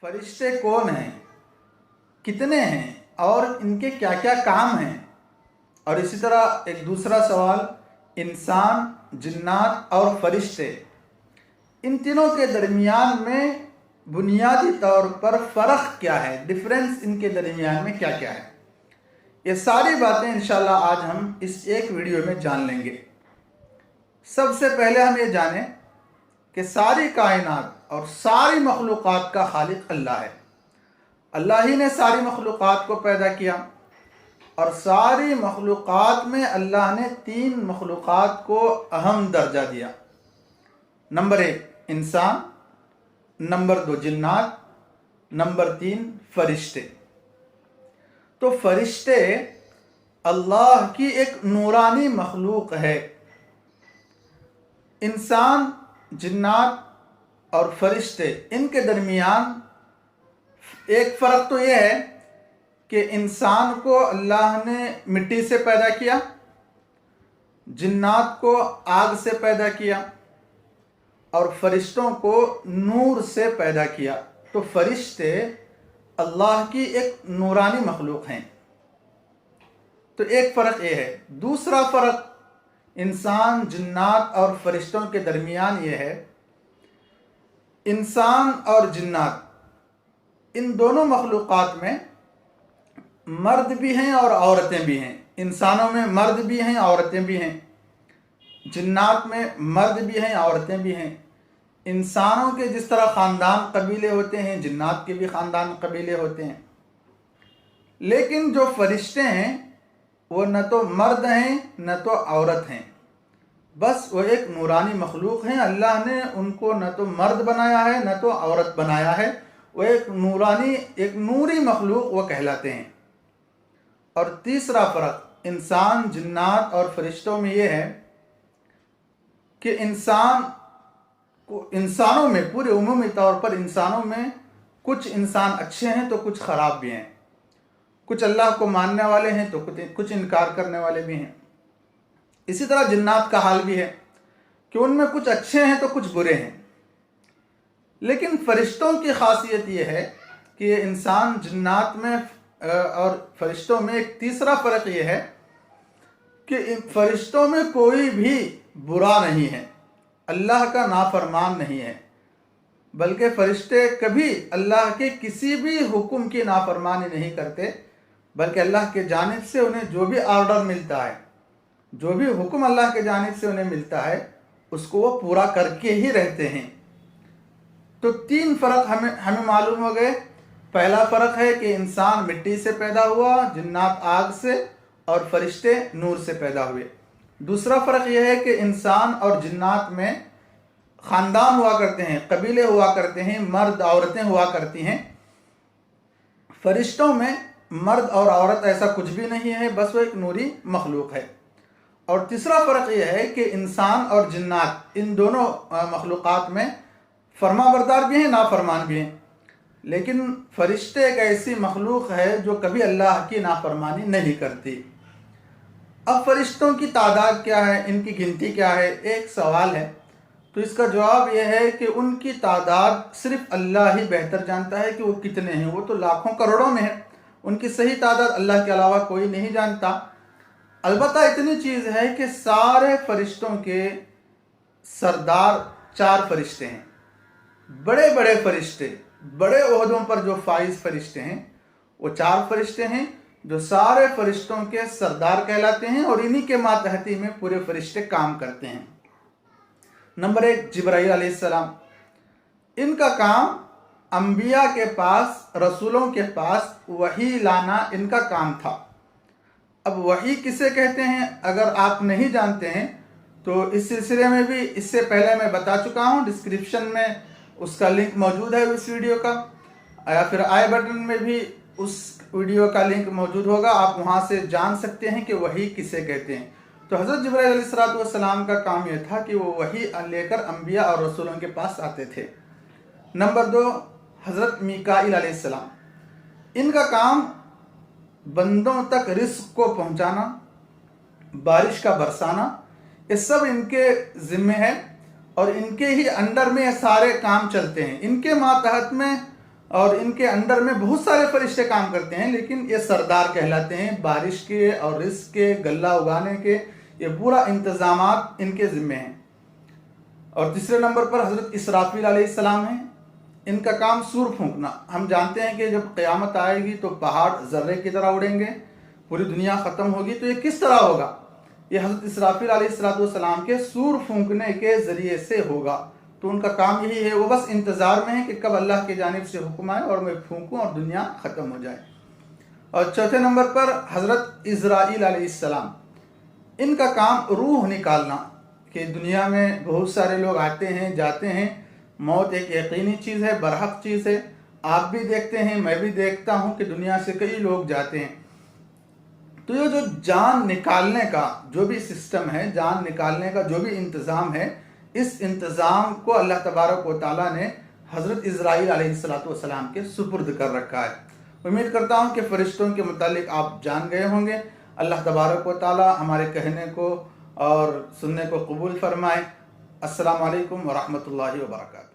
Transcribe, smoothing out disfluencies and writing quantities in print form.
فرشتے کون ہیں، کتنے ہیں اور ان کے کیا کیا کام ہیں، اور اسی طرح ایک دوسرا سوال انسان، جنات اور فرشتے، ان تینوں کے درمیان میں بنیادی طور پر فرق کیا ہے، ڈفرینس ان کے درمیان میں کیا کیا ہے، یہ ساری باتیں انشاءاللہ آج ہم اس ایک ویڈیو میں جان لیں گے۔ سب سے پہلے ہم یہ جانیں کہ ساری کائنات اور ساری مخلوقات کا خالق اللہ ہے۔ اللہ ہی نے ساری مخلوقات کو پیدا کیا، اور ساری مخلوقات میں اللہ نے تین مخلوقات کو اہم درجہ دیا۔ نمبر 1 انسان، نمبر 2 جنات، نمبر 3 فرشتے۔ تو فرشتے اللہ کی ایک نورانی مخلوق ہے۔ انسان، جنات اور فرشتے، ان کے درمیان ایک فرق تو یہ ہے کہ انسان کو اللہ نے مٹی سے پیدا کیا، جنات کو آگ سے پیدا کیا، اور فرشتوں کو نور سے پیدا کیا۔ تو فرشتے اللہ کی ایک نورانی مخلوق ہیں۔ تو ایک فرق یہ ہے۔ دوسرا فرق انسان، جنات اور فرشتوں کے درمیان یہ ہے، انسان اور جنات ان دونوں مخلوقات میں مرد بھی ہیں اور عورتیں بھی ہیں۔ انسانوں میں مرد بھی ہیں، عورتیں بھی ہیں، جنات میں مرد بھی ہیں، عورتیں بھی ہیں۔ انسانوں کے جس طرح خاندان قبیلے ہوتے ہیں، جنات کے بھی خاندان قبیلے ہوتے ہیں، لیکن جو فرشتے ہیں وہ نہ تو مرد ہیں نہ تو عورت ہیں، بس وہ ایک نورانی مخلوق ہیں۔ اللہ نے ان کو نہ تو مرد بنایا ہے نہ تو عورت بنایا ہے، وہ ایک نورانی، ایک نوری مخلوق وہ کہلاتے ہیں۔ اور تیسرا فرق انسان، جنات اور فرشتوں میں یہ ہے کہ انسانوں میں پورے عمومی طور پر انسانوں میں کچھ انسان اچھے ہیں تو کچھ خراب بھی ہیں، کچھ اللہ کو ماننے والے ہیں تو کچھ انکار کرنے والے بھی ہیں۔ اسی طرح جنات کا حال بھی ہے کہ ان میں کچھ اچھے ہیں تو کچھ برے ہیں۔ لیکن فرشتوں کی خاصیت یہ ہے کہ انسان، جنات میں اور فرشتوں میں ایک تیسرا فرق یہ ہے کہ فرشتوں میں کوئی بھی برا نہیں ہے، اللہ کا نافرمان نہیں ہے، بلکہ فرشتے کبھی اللہ کے کسی بھی حکم کی نافرمانی نہیں کرتے، بلکہ اللہ کے جانب سے انہیں جو بھی آرڈر ملتا ہے، جو بھی حکم اللہ کے جانب سے انہیں ملتا ہے، اس کو وہ پورا کر کے ہی رہتے ہیں۔ تو تین فرق ہمیں معلوم ہو گئے۔ پہلا فرق ہے کہ انسان مٹی سے پیدا ہوا، جنات آگ سے اور فرشتے نور سے پیدا ہوئے۔ دوسرا فرق یہ ہے کہ انسان اور جنات میں خاندان ہوا کرتے ہیں، قبیلے ہوا کرتے ہیں، مرد عورتیں ہوا کرتی ہیں۔ فرشتوں میں مرد اور عورت ایسا کچھ بھی نہیں ہے، بس وہ ایک نوری مخلوق ہے۔ اور تیسرا فرق یہ ہے کہ انسان اور جنات ان دونوں مخلوقات میں فرما بردار بھی ہیں، نافرمان بھی ہیں، لیکن فرشتے ایک ایسی مخلوق ہے جو کبھی اللہ کی نافرمانی نہیں کرتی۔ اب فرشتوں کی تعداد کیا ہے، ان کی گنتی کیا ہے، ایک سوال ہے۔ تو اس کا جواب یہ ہے کہ ان کی تعداد صرف اللہ ہی بہتر جانتا ہے کہ وہ کتنے ہیں۔ وہ تو لاکھوں کروڑوں میں ہے، ان کی صحیح تعداد اللہ کے علاوہ کوئی نہیں جانتا۔ البتہ اتنی چیز ہے کہ سارے فرشتوں کے سردار 4 فرشتے ہیں، بڑے بڑے فرشتے، بڑے عہدوں پر جو فائز فرشتے ہیں، وہ 4 فرشتے ہیں جو سارے فرشتوں کے سردار کہلاتے ہیں، اور انہی کے ماتحتی میں پورے فرشتے کام کرتے ہیں۔ نمبر 1 جبرائیل علیہ السلام، ان کا کام انبیاء کے پاس، رسولوں کے پاس وحی لانا ان کا کام تھا۔ اب وحی کسے کہتے ہیں اگر آپ نہیں جانتے ہیں تو اس سلسلے میں بھی اس سے پہلے میں بتا چکا ہوں، ڈسکرپشن میں اس کا لنک موجود ہے اس ویڈیو کا، یا پھر آئی بٹن میں بھی اس ویڈیو کا لنک موجود ہوگا، آپ وہاں سے جان سکتے ہیں کہ وحی کسے کہتے ہیں۔ تو حضرت جبرائیل علیہ السلام کا کام یہ تھا کہ وہ وحی لے کر انبیاء اور رسولوں کے پاس آتے تھے۔ نمبر 2 حضرت میکائیل علیہ السلام، ان کا کام بندوں تک رزق کو پہنچانا، بارش کا برسانا، یہ سب ان کے ذمہ ہے، اور ان کے ہی انڈر میں سارے کام چلتے ہیں۔ ان کے ماتحت میں اور ان کے انڈر میں بہت سارے فرشتے کام کرتے ہیں، لیکن یہ سردار کہلاتے ہیں۔ بارش کے اور رزق کے، غلہ اگانے کے، یہ پورا انتظامات ان کے ذمے ہیں۔ اور تیسرے نمبر پر حضرت اسرافیل علیہ السلام ہیں۔ ان کا کام سور پھونکنا۔ ہم جانتے ہیں کہ جب قیامت آئے گی تو پہاڑ ذرے کی طرح اڑیں گے، پوری دنیا ختم ہوگی، تو یہ کس طرح ہوگا؟ یہ حضرت اسرافیل علیہ السلام کے سور پھونکنے کے ذریعے سے ہوگا۔ تو ان کا کام یہی ہے، وہ بس انتظار میں ہے کہ کب اللہ کی جانب سے حکم آئے اور میں پھونکوں اور دنیا ختم ہو جائے۔ اور چوتھے نمبر پر حضرت عزرائیل علیہ السلام۔ ان کا کام روح نکالنا، کہ دنیا میں بہت سارے لوگ آتے ہیں جاتے ہیں، موت ایک یقینی چیز ہے، برحق چیز ہے۔ آپ بھی دیکھتے ہیں، میں بھی دیکھتا ہوں کہ دنیا سے کئی لوگ جاتے ہیں۔ تو یہ جو جان نکالنے کا جو بھی سسٹم ہے، جان نکالنے کا جو بھی انتظام ہے، اس انتظام کو اللہ تبارک و تعالیٰ نے حضرت عزرائیل علیہ السلام کے سپرد کر رکھا ہے۔ امید کرتا ہوں کہ فرشتوں کے متعلق آپ جان گئے ہوں گے۔ اللہ تبارک و تعالیٰ ہمارے کہنے کو اور سننے کو قبول فرمائے۔ السلام علیکم ورحمۃ اللہ وبرکاتہ۔